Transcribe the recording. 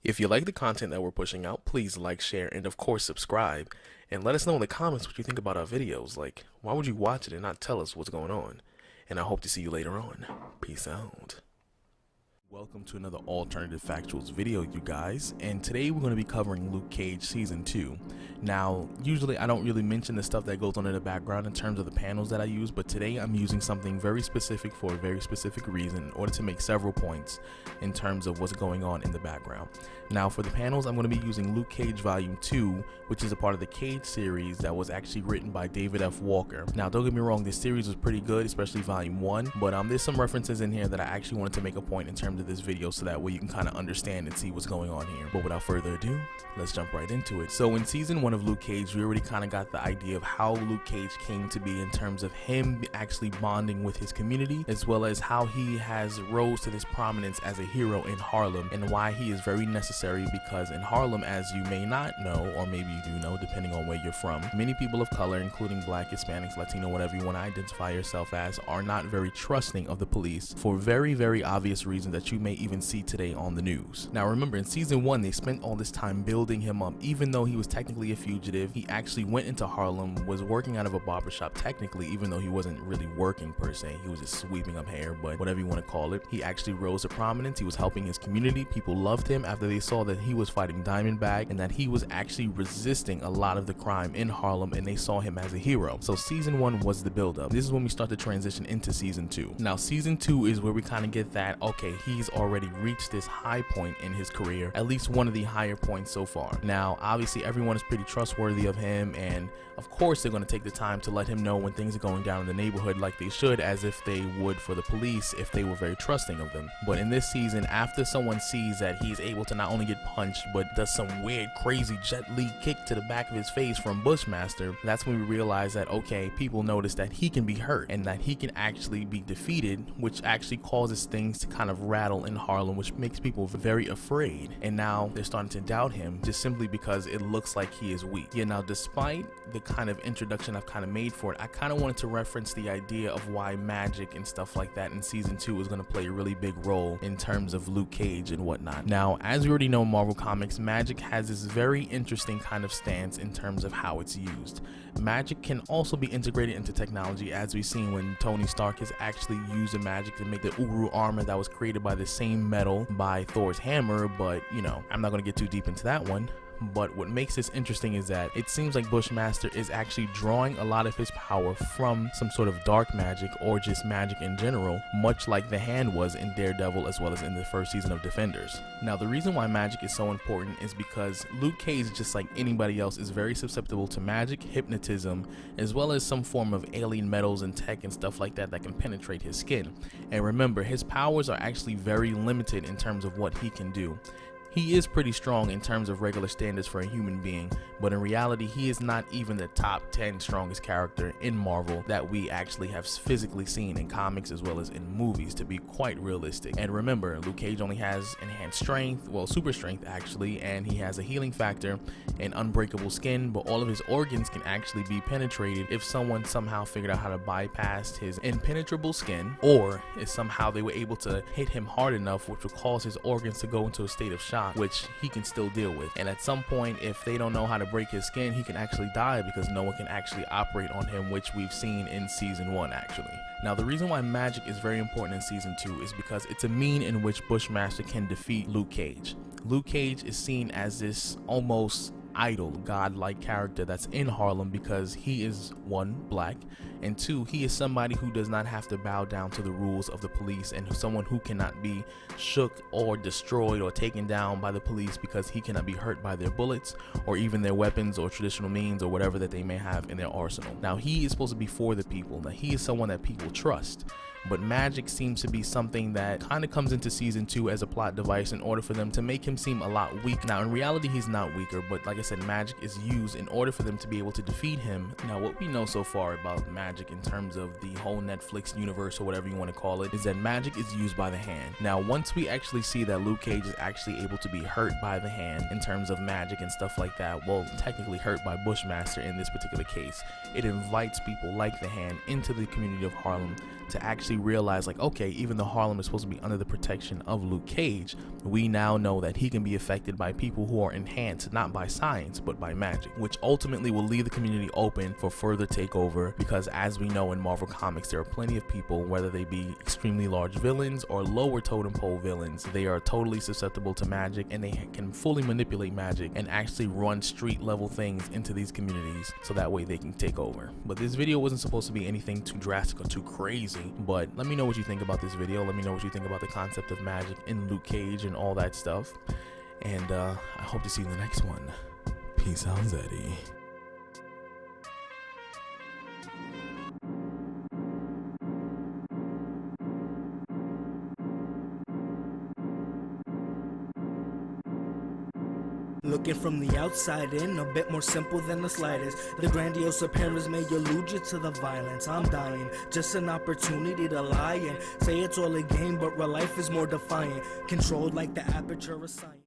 If you like the content that we're pushing out, please like, share, and of course subscribe. And let us know in the comments what you think about our videos. Like, why would you watch it and not tell us what's going on? And I hope to see you later on. Peace out. Welcome to another Alternative Factuals video, you guys, and today we're going to be covering Luke Cage Season 2. Now, usually I don't really mention the stuff that goes on in the background in terms of the panels that I use, but today I'm using something very specific for a very specific reason in order to make several points in terms of what's going on in the background. Now, for the panels, I'm going to be using Luke Cage Volume 2, which is a part of the Cage series that was actually written by David F. Walker. Now, don't get me wrong, this series was pretty good, especially Volume 1, but there's some references in here that I actually wanted to make a point in terms of this video so that way you can kind of understand and see what's going on here. But without further ado, let's jump right into it. So in Season 1 of Luke Cage, we already kind of got the idea of how Luke Cage came to be in terms of him actually bonding with his community, as well as how he has rose to this prominence as a hero in Harlem, and why he is very necessary because in Harlem, as you may not know, or maybe you do know depending on where you're from, many people of color, including Black, Hispanics, Latino, whatever you want to identify yourself as, are not very trusting of the police for very, very obvious reasons that you may even see today on the news. Now remember, in Season 1 they spent all this time building him up. Even though he was technically a fugitive, he actually went into Harlem, was working out of a barbershop technically, even though he wasn't really working per se, he was just sweeping up hair, but whatever you want to call it. He actually rose to prominence, he was helping his community, people loved him after they saw that he was fighting Diamondback and that he was actually resisting a lot of the crime in Harlem, and they saw him as a hero. So Season 1 was the build-up. This is when we start to transition into Season 2. Now Season 2 is where we kind of get that, okay, he's already reached this high point in his career, at least one of the higher points so far. Now obviously everyone is pretty trustworthy of him, and of course they're going to take the time to let him know when things are going down in the neighborhood, like they should, as if they would for the police if they were very trusting of them. But in this season, after someone sees that he's able to not only get punched but does some weird crazy Jet Li kick to the back of his face from Bushmaster, that's when we realize that, okay, people notice that he can be hurt and that he can actually be defeated, which actually causes things to kind of rattle in Harlem, which makes people very afraid. And now they're starting to doubt him just simply because it looks like he is weak. Yeah, now despite the kind of introduction I've kind of made for it, I kind of wanted to reference the idea of why magic and stuff like that in Season 2 is going to play a really big role in terms of Luke Cage and whatnot. Now, as we already know in Marvel Comics, magic has this very interesting kind of stance in terms of how it's used. Magic can also be integrated into technology, as we've seen when Tony Stark has actually used the magic to make the Uru armor that was created by the same metal by Thor's hammer, but you know, I'm not going to get too deep into that one. But what makes this interesting is that it seems like Bushmaster is actually drawing a lot of his power from some sort of dark magic or just magic in general, much like the Hand was in Daredevil as well as in the first season of Defenders. Now the reason why magic is so important is because Luke Cage, just like anybody else, is very susceptible to magic, hypnotism, as well as some form of alien metals and tech and stuff like that that can penetrate his skin. And remember, his powers are actually very limited in terms of what he can do. He is pretty strong in terms of regular standards for a human being, but in reality he is not even the top 10 strongest character in Marvel that we actually have physically seen in comics as well as in movies, to be quite realistic. And remember, Luke Cage only has enhanced strength, well, super strength actually, and he has a healing factor and unbreakable skin, but all of his organs can actually be penetrated if someone somehow figured out how to bypass his impenetrable skin, or if somehow they were able to hit him hard enough, which would cause his organs to go into a state of shock, which he can still deal with. And at some point, if they don't know how to break his skin, he can actually die because no one can actually operate on him, which we've seen in Season 1 actually. Now the reason why magic is very important in Season 2 is because it's a mean in which Bushmaster can defeat Luke Cage. Luke Cage is seen as this almost idol, godlike character that's in Harlem because he is, one, black, and two, he is somebody who does not have to bow down to the rules of the police, and someone who cannot be shook or destroyed or taken down by the police because he cannot be hurt by their bullets or even their weapons or traditional means or whatever that they may have in their arsenal. Now he is supposed to be for the people. Now he is someone that people trust. But magic seems to be something that kind of comes into Season 2 as a plot device in order for them to make him seem a lot weak. Now in reality he's not weaker, but like I said, magic is used in order for them to be able to defeat him. Now what we know so far about magic in terms of the whole Netflix universe or whatever you want to call it is that magic is used by the Hand. Now once we actually see that Luke Cage is actually able to be hurt by the Hand in terms of magic and stuff like that, well, technically hurt by Bushmaster in this particular case, it invites people like the Hand into the community of Harlem to actually realize, like, okay, even though Harlem is supposed to be under the protection of Luke Cage, we now know that he can be affected by people who are enhanced not by science but by magic, which ultimately will leave the community open for further takeover, because as we know in Marvel Comics, there are plenty of people, whether they be extremely large villains or lower totem pole villains, they are totally susceptible to magic, and they can fully manipulate magic and actually run street level things into these communities so that way they can take over. But this video wasn't supposed to be anything too drastic or too crazy, but let me know what you think about this video. Let me know what you think about the concept of magic in Luke Cage and all that stuff, and I hope to see you in the next one. Peace out, Zeddy. Looking from the outside in, a bit more simple than the slightest. The grandiose appearance may elude you to the violence. I'm dying, just an opportunity to lie and say it's all a game, but real life is more defiant. Controlled like the aperture of science.